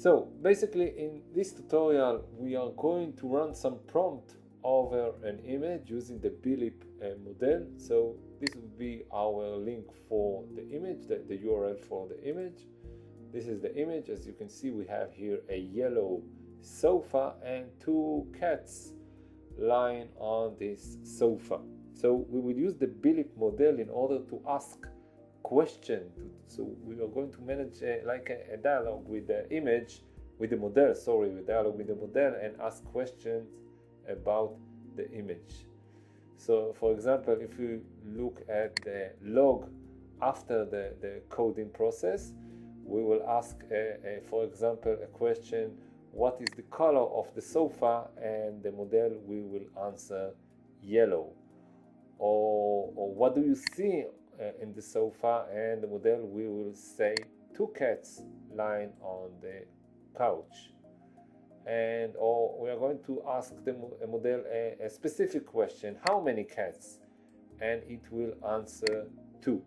So basically in this tutorial we are going to run some prompt over an image using the BLIP model. So this will be our link for the image, the URL for the image. This is the image. As you can see, we have here a yellow sofa and two cats lying on this sofa. So we will use the BLIP model in order to ask question. So we are going to manage a dialogue with the image, with the model, dialogue with the model, and ask questions about the image. So for example, if you look at the log after the coding process, we will ask, for example, a question: what is the color of the sofa? And the model will answer yellow. Or what do you see in the sofa? And the model will say two cats lying on the couch. And or we are going to ask the model a specific question: how many cats? And it will answer two.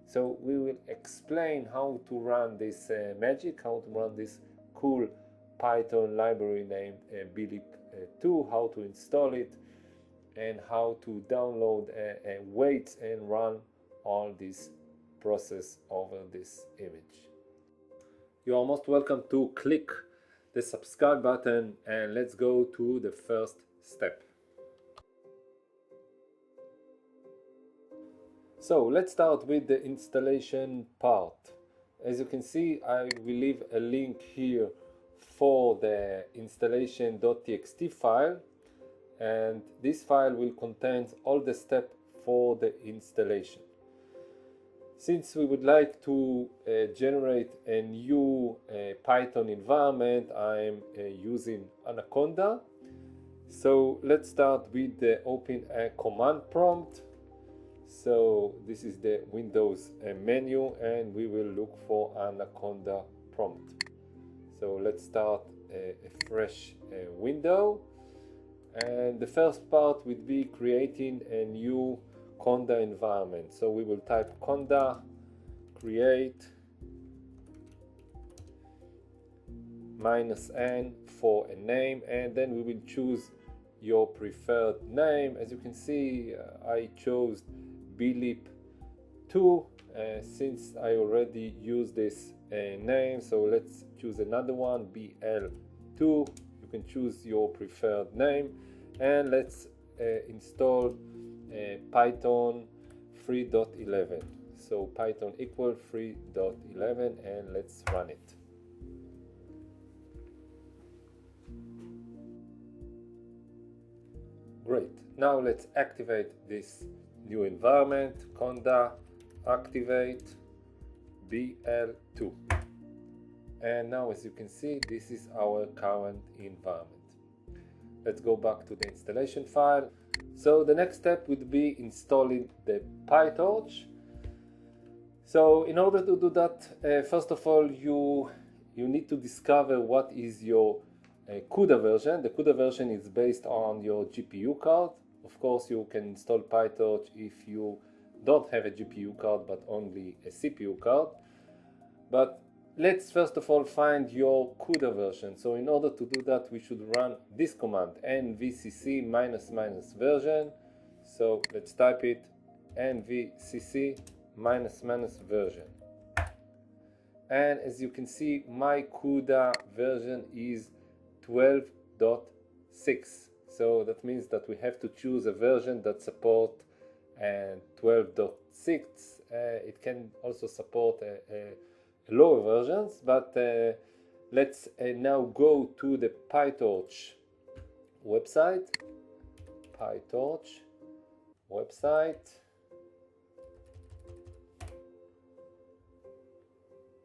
So we will explain how to run this magic, how to run this cool Python library named BLIP-2, how to install it, and how to download wait and run all this process over this image. You are most welcome to click the subscribe button, and let's go to the first step. So let's start with the installation part. As you can see, I will leave a link here for the installation.txt file, and this file will contain all the steps for the installation. Since we would like to generate a new Python environment, I'm using Anaconda. So let's start with the open a command prompt. So this is the Windows menu, and we will look for Anaconda prompt. So let's start a fresh window, and the first part would be creating a new Conda environment. So we will type Conda create -n for a name, and then we will choose your preferred name. As you can see, I chose BLIP-2 since I already used this name. So let's choose another one, BL2. You can choose your preferred name, and let's install Python 3.11. So Python equal 3.11, and let's run it. Great. Now let's activate this new environment. Conda activate BL2. And now, as you can see, this is our current environment. Let's go back to the installation file. So the next step would be installing the PyTorch. So in order to do that, first of all, you need to discover what is your CUDA version. The CUDA version is based on your GPU card. Of course, you can install PyTorch if you don't have a GPU card but only a CPU card. But let's first of all find your CUDA version. So in order to do that, we should run this command, nvcc --version. So let's type it, nvcc --version. And as you can see, my CUDA version is 12.6. So that means that we have to choose a version that supports 12.6. It can also support lower versions, but let's now go to the PyTorch website. PyTorch website.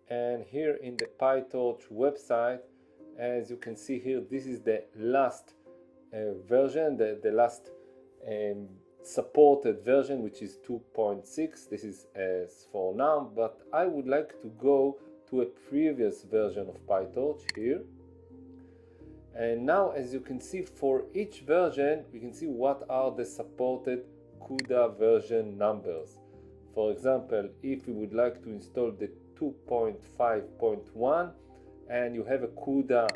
And here in the PyTorch website, as you can see here, this is the last version, the last supported version, which is 2.6. This is as for now, but I would like to go to a previous version of PyTorch here. And now, as you can see, for each version, we can see what are the supported CUDA version numbers. For example, if we would like to install the 2.5.1, and you have a CUDA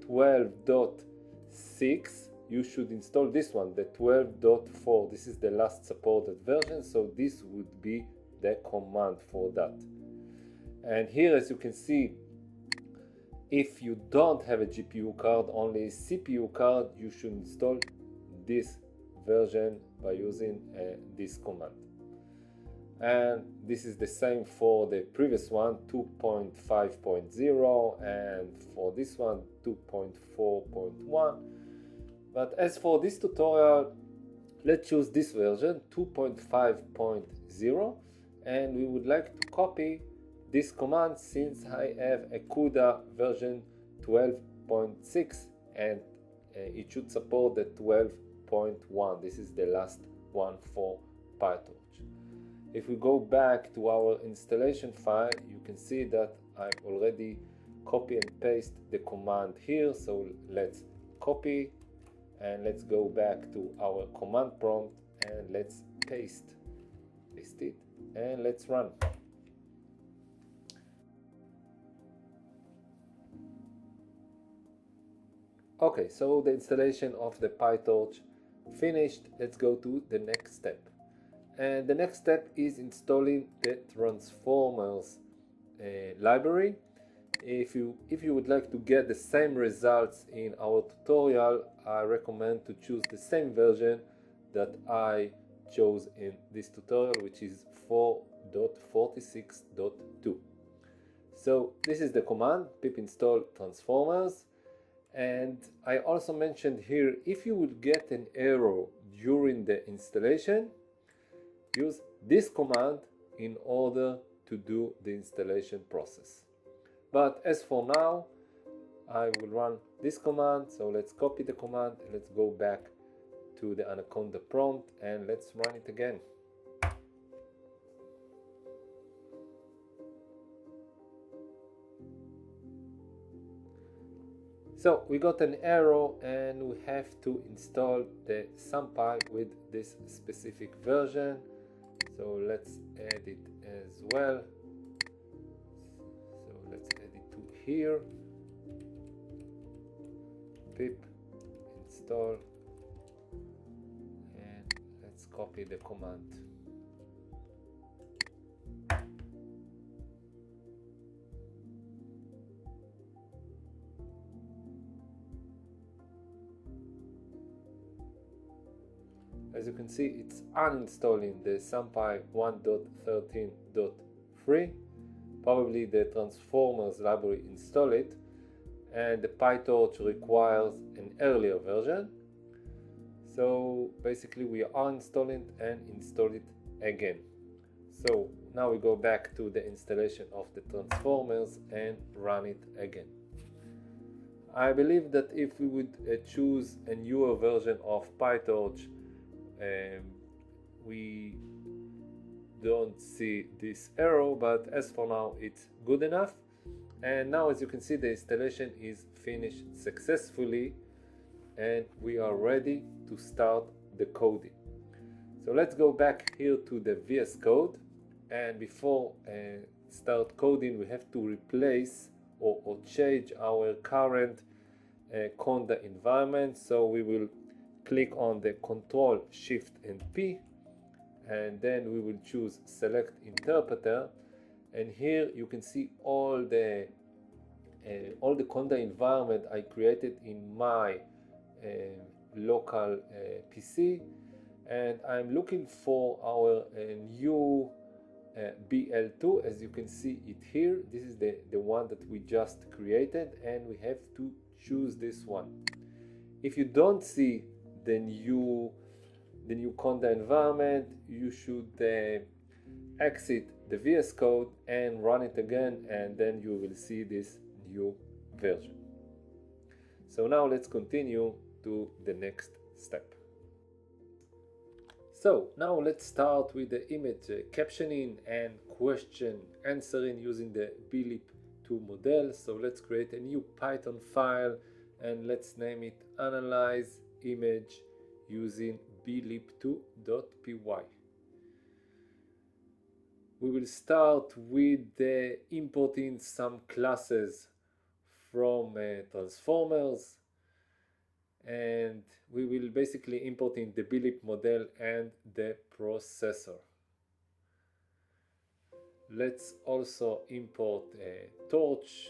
12.6, you should install this one, the 12.4. This is the last supported version, so this would be the command for that. And here, as you can see, if you don't have a GPU card, only a CPU card, you should install this version by using this command. And this is the same for the previous one, 2.5.0, and for this one, 2.4.1. But as for this tutorial, let's choose this version, 2.5.0, and we would like to copy this command since I have a CUDA version 12.6 and it should support the 12.1. This is the last one for PyTorch. If we go back to our installation file, you can see that I already copy and paste the command here. So let's copy and let's go back to our command prompt and let's paste it and let's run. Okay, so the installation of the PyTorch finished. Let's go to the next step. And the next step is installing the transformers library. If you would like to get the same results in our tutorial, I recommend to choose the same version that I chose in this tutorial, which is 4.46.2. So this is the command pip install transformers. And I also mentioned here, if you would get an error during the installation, use this command in order to do the installation process. But as for now, I will run this command. So let's copy the command and let's go back to the Anaconda prompt and let's run it again. So we got an error and we have to install the SumPy with this specific version. So let's add it as well. So let's add it to here. Pip install and let's copy the command. As you can see, it's uninstalling the SumPy 1.13.3. Probably the transformers library install it, and the PyTorch requires an earlier version. So basically we are installing and install it again. So now we go back to the installation of the transformers and run it again. I believe that if we would choose a newer version of PyTorch, we don't see this error, but as for now it's good enough. And now, as you can see, the installation is finished successfully and we are ready to start the coding. So let's go back here to the VS Code, and before start coding we have to replace or change our current Conda environment. So we will click on the Control Shift and P, and then we will choose Select Interpreter, and here you can see all the Conda environment I created in my local PC, and I'm looking for our new BL2. As you can see it here, this is the one that we just created, and we have to choose this one. If you don't see the new Conda environment, you should exit the VS Code and run it again, and then you will see this new version. So now let's continue to the next step. So now let's start with the image captioning and question answering using the BLIP-2 model. So let's create a new Python file and let's name it analyze image using blip2.py. We will start with importing some classes from transformers, and we will basically importing the BLIP model and the processor. Let's also import a torch.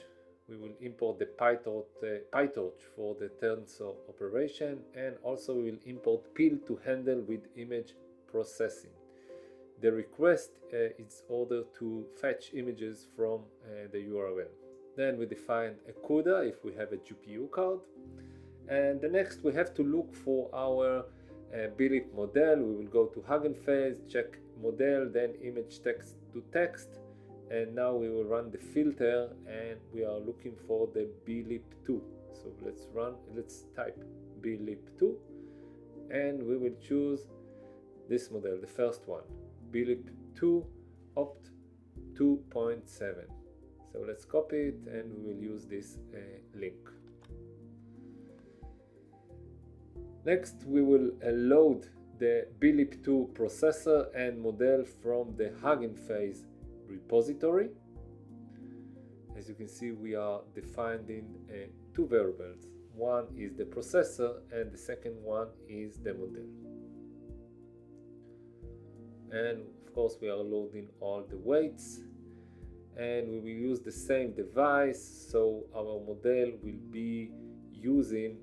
We will import the PyTorch for the tensor operation, and also we will import pil to handle with image processing. The request is order to fetch images from the URL. Then we define a CUDA if we have a GPU card. And the next we have to look for our BLIP model. We will go to Hugging Face, check model, then image text to text, and now we will run the filter and we are looking for the BLIP-2. So let's type BLIP-2 and we will choose this model, the first one, BLIP-2 opt 2.7. So let's copy it and we will use this link. Next, we will load the BLIP-2 processor and model from the Hugging Face repository. As you can see, we are defining two variables. One is the processor and the second one is the model. And of course, we are loading all the weights, and we will use the same device, so our model will be using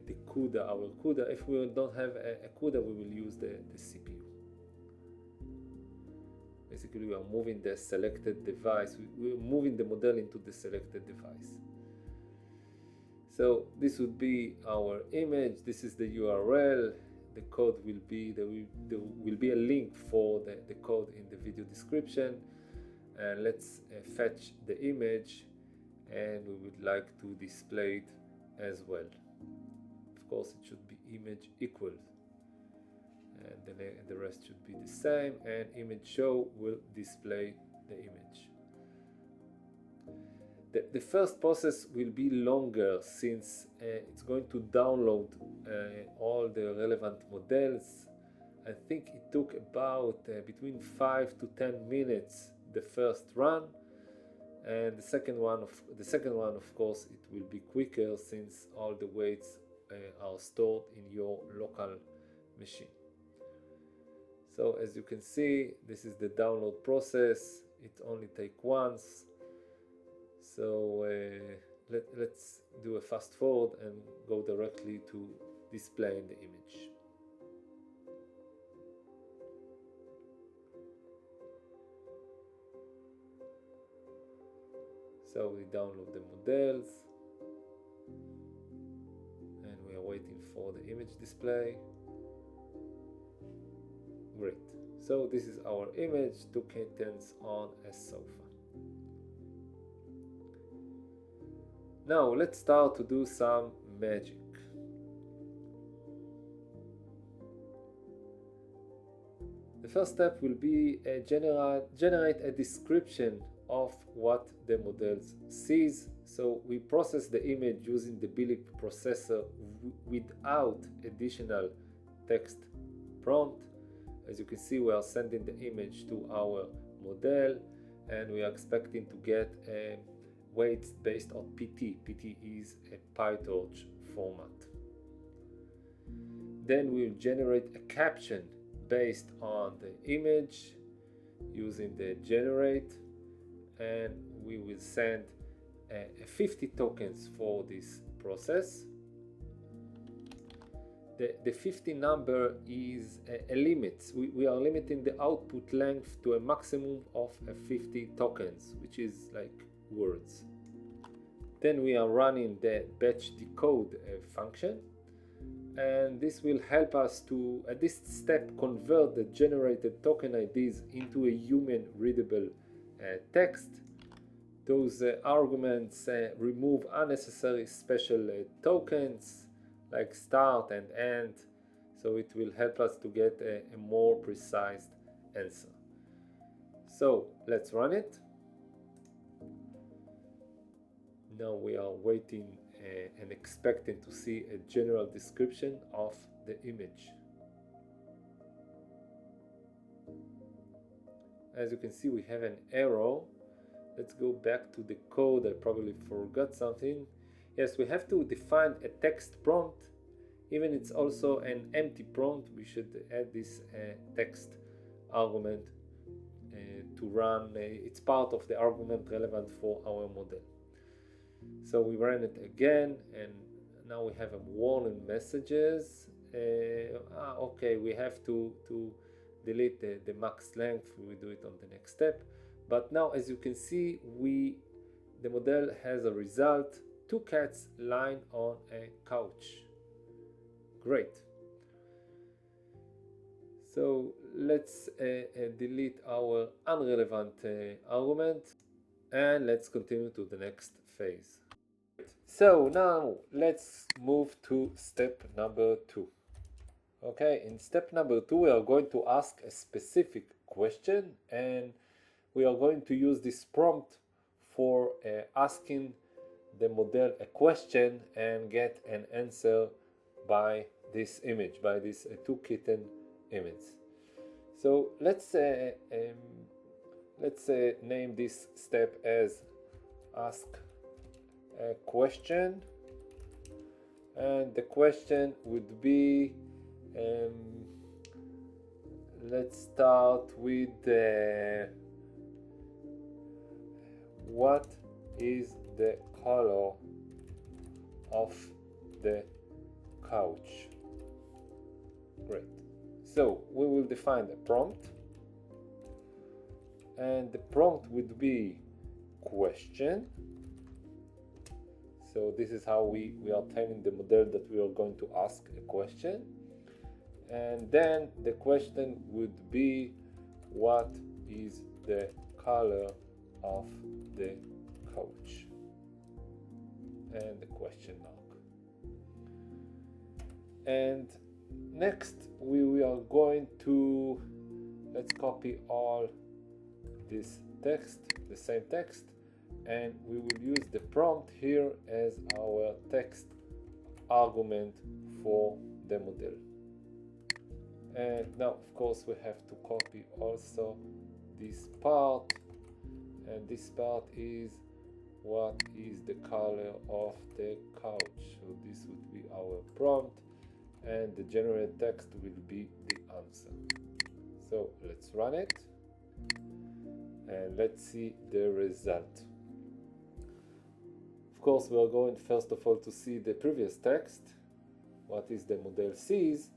the CUDA, our CUDA. If we don't have a CUDA, we will use the CPU. Basically, we are moving the selected device. We're moving the model into the selected device. So this would be our image. This is the URL. The code will be, there will be a link for the code in the video description. And let's fetch the image, and we would like to display it as well. Of course, it should be image equal, and then the rest should be the same, and image show will display the image. The first process will be longer since it's going to download all the relevant models. I think it took about between 5 to 10 minutes the first run, and the second one of course it will be quicker since all the weights are stored in your local machine. So as you can see, this is the download process. It only takes once. So let's do a fast forward and go directly to displaying the image. So we download the models and we are waiting for the image display. Great. So this is our image, 2 kittens on a sofa. Now let's start to do some magic. The first step will be generate a description of what the model sees. So we process the image using the BLIP processor without additional text prompt. As you can see, we are sending the image to our model and we are expecting to get weights based on PT. PT is a PyTorch format. Then we'll generate a caption based on the image using the generate, and we will send 50 tokens for this process. The 50 number is a limit. We are limiting the output length to a maximum of 50 tokens, which is like words. Then we are running the batch decode function, and this will help us to, at this step, convert the generated token IDs into a human readable text. Those arguments remove unnecessary special tokens like start and end, so it will help us to get a more precise answer. So let's run it. Now we are waiting and expecting to see a general description of the image. As you can see, we have an arrow let's go back to the code. I probably forgot something. Yes, we have to define a text prompt. Even it's also an empty prompt, we should add this text argument to run. It's part of the argument relevant for our model. So we ran it again, and now we have a warning messages. Okay, we have to delete the max length. We will do it on the next step. But now, as you can see, the model has a result: 2 cats lying on a couch. Great. So let's delete our irrelevant argument, and let's continue to the next phase. So now let's move to step number 2. Okay, in step number 2 we are going to ask a specific question, and we are going to use this prompt for asking the model a question and get an answer by this image, by this 2 kitten image. So let's name this step as ask a question, and the question would be, let's start with what is the color of the couch? Great. So we will define the prompt, and the prompt would be question. So this is how we are telling the model that we are going to ask a question, and then the question would be what is the color of the couch, and the question mark. And next we are going to, let's copy all this text, the same text, and we will use the prompt here as our text argument for the model. And now of course we have to copy also this part, and this part is what is the color of the couch. So this would be our prompt, and the generated text will be the answer. So let's run it, and let's see the result. Of course, we are going first of all to see the previous text, what is the model sees,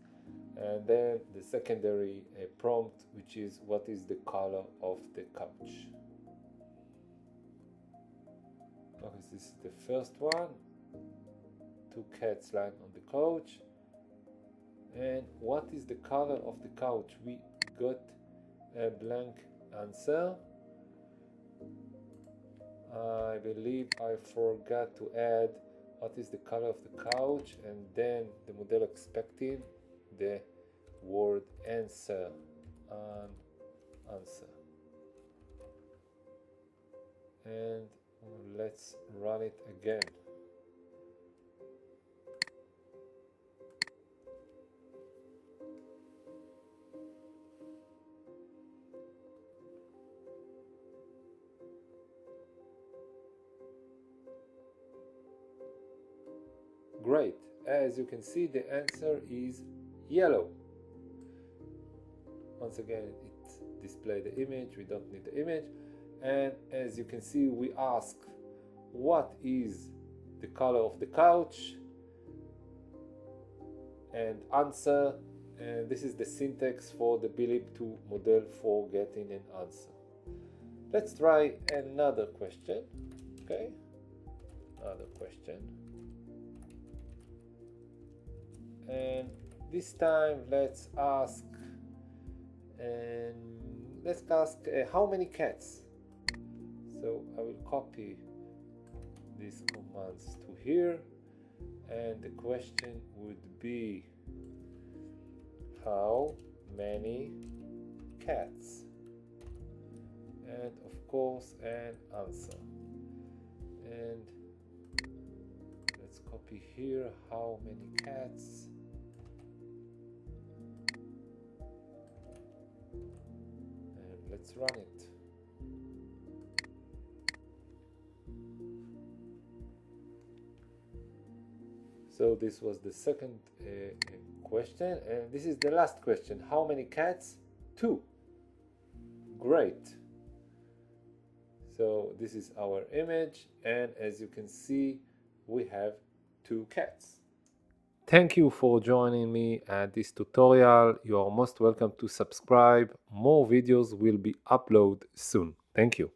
and then the secondary prompt, which is what is the color of the couch. Okay, this is the first one, 2 cats lying on the couch. And what is the color of the couch? We got a blank answer. I believe I forgot to add what is the color of the couch, and then the model expecting the word answer and answer. And let's run it again. Great. As you can see, the answer is yellow. Once again, it displays the image. We don't need the image. And as you can see, we ask what is the color of the couch, and answer. And this is the syntax for the BLIP-2 model for getting an answer. Let's try another question. Okay, another question. And this time let's ask how many cats. So I will copy these commands to here, and the question would be how many cats, and of course an answer. And let's copy here how many cats, and let's run it. So this was the second question, and this is the last question. How many cats? 2. Great. So this is our image, and as you can see, we have 2 cats. Thank you for joining me at this tutorial. You are most welcome to subscribe. More videos will be uploaded soon. Thank you.